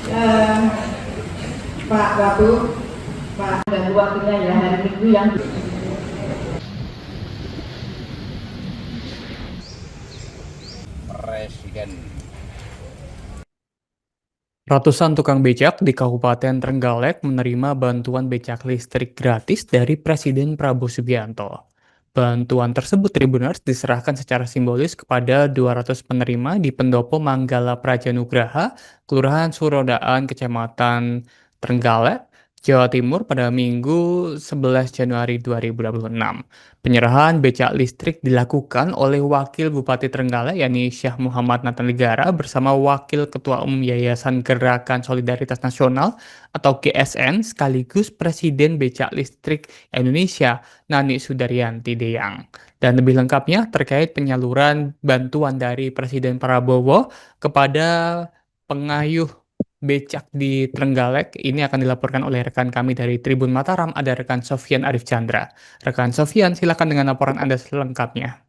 eh, Pak Watu, Pak dan waktunya ya hari Minggu yang Presiden. Ratusan tukang becak di Kabupaten Trenggalek menerima bantuan becak listrik gratis dari Presiden Prabowo Subianto. Bantuan tersebut Tribuners diserahkan secara simbolis kepada 200 penerima di Pendopo Manggala Prajanugraha, Kelurahan Surodaan, Kecamatan Trenggalek, Jawa Timur pada Minggu 11 Januari 2026. Penyerahan becak listrik dilakukan oleh Wakil Bupati Trenggalek yakni Syah Muhammad Nathanegara bersama Wakil Ketua Umum Yayasan Gerakan Solidaritas Nasional atau GSN sekaligus Presiden Becak Listrik Indonesia Nani Sudaryanti Deyang. Dan lebih lengkapnya terkait penyaluran bantuan dari Presiden Prabowo kepada pengayuh becak di Trenggalek ini akan dilaporkan oleh rekan kami dari Tribun Mataram, ada rekan Sofyan Arif Chandra. Rekan Sofyan, silakan dengan laporan Anda selengkapnya.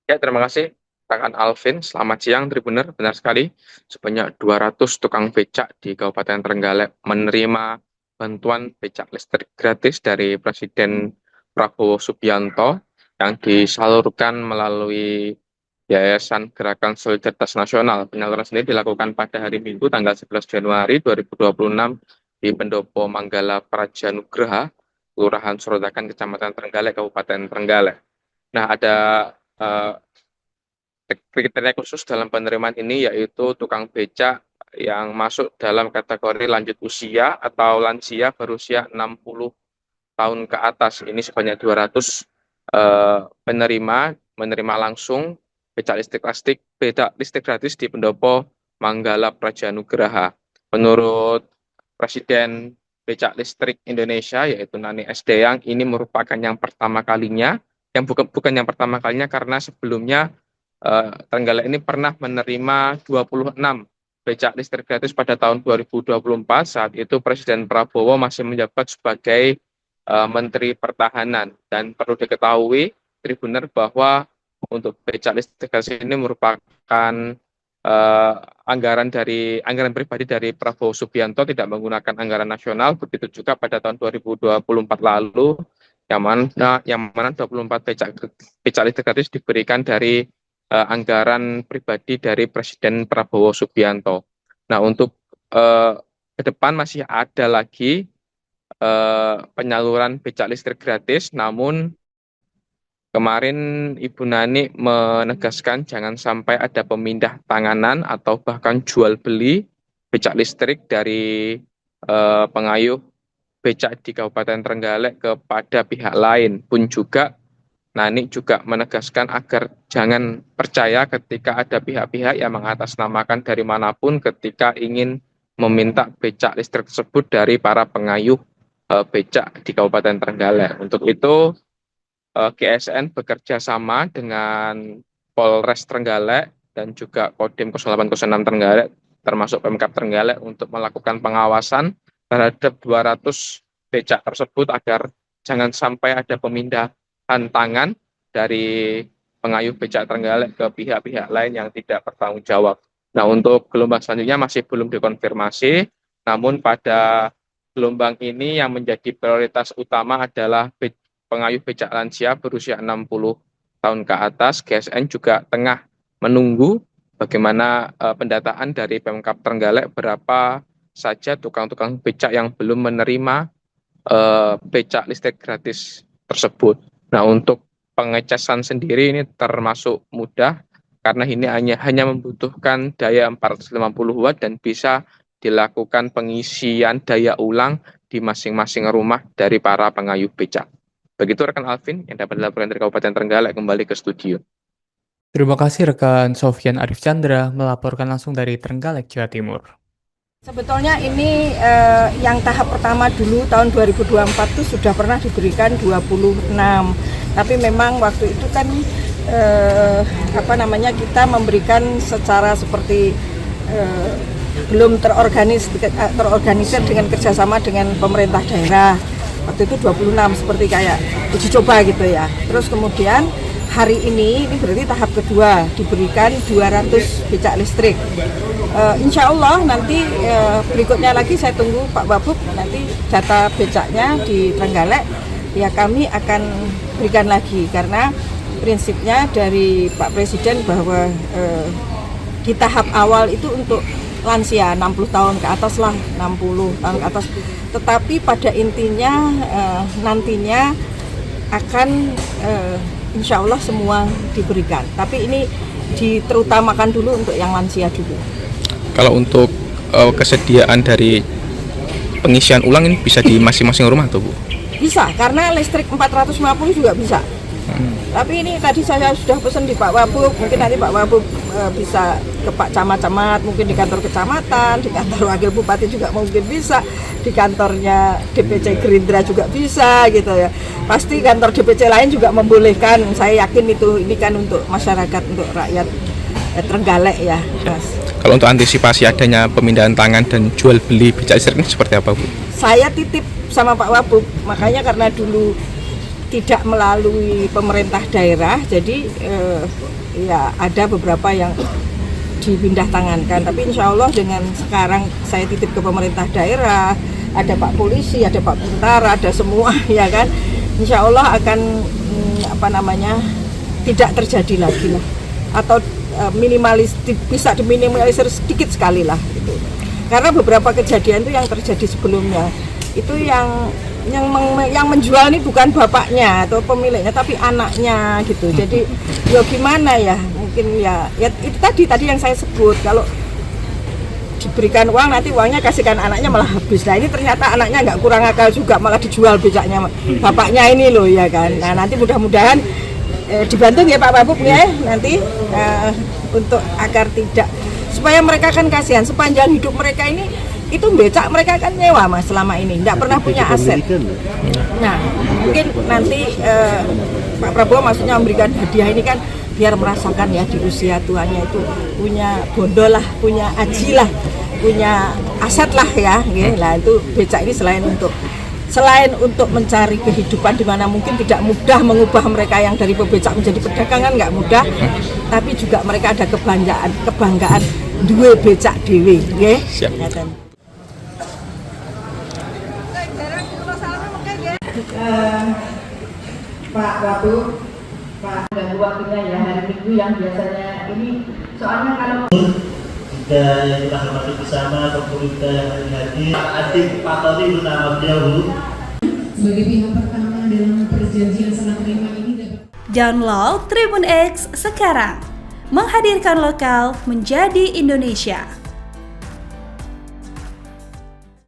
Ya, terima kasih rekan Alvin. Selamat siang Tribuner. Benar sekali, sebanyak 200 tukang becak di Kabupaten Trenggalek menerima bantuan becak listrik gratis dari Presiden Prabowo Subianto yang disalurkan melalui Yayasan Gerakan Solidaritas Nasional. Penyaluran sendiri dilakukan pada hari Minggu tanggal 11 Januari 2026 di Pendopo Manggala Prajanugraha, Kelurahan Surodakan, Kecamatan Trenggalek, Kabupaten Trenggalek. Nah, ada kriteria khusus dalam penerimaan ini yaitu tukang becak yang masuk dalam kategori lanjut usia atau lansia berusia 60 tahun ke atas. Ini sebanyak 200 menerima langsung becak listrik gratis di Pendopo Manggala Prajanugraha. Menurut Presiden Becak Listrik Indonesia yaitu Nani S. Deyang, ini merupakan yang pertama kalinya, yang bukan yang pertama kalinya karena sebelumnya Trenggalek ini pernah menerima 26 becak listrik gratis pada tahun 2024. Saat itu Presiden Prabowo masih menjabat sebagai Menteri Pertahanan. Dan perlu diketahui Tribuner bahwa untuk becak listrik gratis ini merupakan anggaran pribadi dari Prabowo Subianto, tidak menggunakan anggaran nasional. Begitu juga pada tahun 2024 lalu yang mana 24 becak listrik gratis diberikan dari anggaran pribadi dari Presiden Prabowo Subianto. Nah, untuk ke depan masih ada lagi penyaluran becak listrik gratis, namun kemarin Ibu Nani menegaskan jangan sampai ada pemindah tanganan atau bahkan jual beli becak listrik dari pengayuh becak di Kabupaten Trenggalek kepada pihak lain. Pun juga Nani juga menegaskan agar jangan percaya ketika ada pihak-pihak yang mengatasnamakan dari manapun ketika ingin meminta becak listrik tersebut dari para pengayuh becak di Kabupaten Trenggalek. Untuk itu, GSN bekerja sama dengan Polres Trenggalek dan juga Kodim 0806 Trenggalek, termasuk Pemkab Trenggalek untuk melakukan pengawasan terhadap 200 becak tersebut agar jangan sampai ada pemindahan tangan dari pengayuh becak Trenggalek ke pihak-pihak lain yang tidak bertanggung jawab. Nah, untuk gelombang selanjutnya masih belum dikonfirmasi, namun pada gelombang ini yang menjadi prioritas utama adalah pengayuh becak lansia berusia 60 tahun ke atas. GSN juga tengah menunggu bagaimana pendataan dari Pemkab Trenggalek berapa saja tukang-tukang becak yang belum menerima becak listrik gratis tersebut. Nah, untuk pengecasan sendiri ini termasuk mudah karena ini hanya membutuhkan daya 450 watt dan bisa dilakukan pengisian daya ulang di masing-masing rumah dari para pengayuh becak. Begitu rekan Alvin yang dapat dilaporkan dari Kabupaten Trenggalek. Kembali ke studio. Terima kasih rekan Sofyan Arif Chandra melaporkan langsung dari Trenggalek, Jawa Timur. sebetulnya ini yang tahap pertama dulu tahun 2024 itu sudah pernah diberikan 26. Tapi memang waktu itu kan kita memberikan secara seperti belum terorganisir dengan kerjasama dengan pemerintah daerah. Waktu itu 26 seperti kayak uji coba gitu ya. Terus kemudian hari ini berarti tahap kedua diberikan 200 becak listrik. Insya Allah nanti berikutnya lagi saya tunggu Pak Wabub nanti data becaknya di Trenggalek ya kami akan berikan lagi karena prinsipnya dari Pak Presiden bahwa di tahap awal itu untuk lansia 60 tahun ke atas lah 60 tahun ke atas tetapi pada intinya nantinya akan insya Allah semua diberikan tapi ini terutamakan dulu untuk yang lansia dulu. Kalau untuk kesediaan dari pengisian ulang ini bisa di masing-masing rumah tuh Bu? Bisa, karena listrik 450 juga bisa. Tapi ini tadi saya sudah pesan di Pak Wabub, mungkin nanti Pak Wabub bisa ke Pak Camat-Camat, mungkin di kantor kecamatan, di kantor wakil bupati juga mungkin bisa, di kantornya DPC Gerindra juga bisa gitu ya. Pasti kantor DPC lain juga membolehkan, saya yakin itu ini kan untuk masyarakat, untuk rakyat Trenggalek ya Mas. Kalau untuk antisipasi adanya pemindahan tangan dan jual beli becak listrik ini seperti apa Bu? Saya titip sama Pak Wabub, makanya karena dulu tidak melalui pemerintah daerah, jadi ya ada beberapa yang dipindah tangankan. Tapi insya Allah dengan sekarang saya titip ke pemerintah daerah, ada Pak Polisi, ada Pak Bintara, ada semua ya kan. Insya Allah akan tidak terjadi lagi lah, atau bisa diminimalisir sedikit sekali lah gitu. Karena beberapa kejadian itu yang terjadi sebelumnya itu yang menjual ini bukan bapaknya atau pemiliknya tapi anaknya gitu. Jadi ya gimana ya, mungkin ya itu tadi yang saya sebut, kalau diberikan uang nanti uangnya kasihkan anaknya malah habis. Nah ini ternyata anaknya nggak kurang akal juga, malah dijual becaknya bapaknya ini loh ya kan. Nah nanti mudah-mudahan dibantu ya Pak Wabub ya nanti untuk agar tidak, supaya mereka kan kasihan sepanjang hidup mereka ini itu becak mereka kan nyewa Mas selama ini, tidak pernah punya aset. Nah mungkin nanti Pak Prabowo maksudnya memberikan hadiah ini kan biar merasakan ya di usia tuanya itu punya bondol lah, punya aji lah, punya aset lah ya. Nah itu becak ini selain untuk mencari kehidupan di mana mungkin tidak mudah mengubah mereka yang dari pebecak menjadi pedagang, nggak mudah, tapi juga mereka ada kebanggaan duwe becak dewe, nggih. Pak Wabub, Pak ganggu waktunya ya hari Minggu yang biasanya ini soalnya kalau kita yang telah hormati bersama pemerintah yang hadir, adik Pak Tony bersama beliau sebagai pihak pertama dalam perjanjian serah terima ini dapat download Tribun X sekarang, menghadirkan lokal menjadi Indonesia.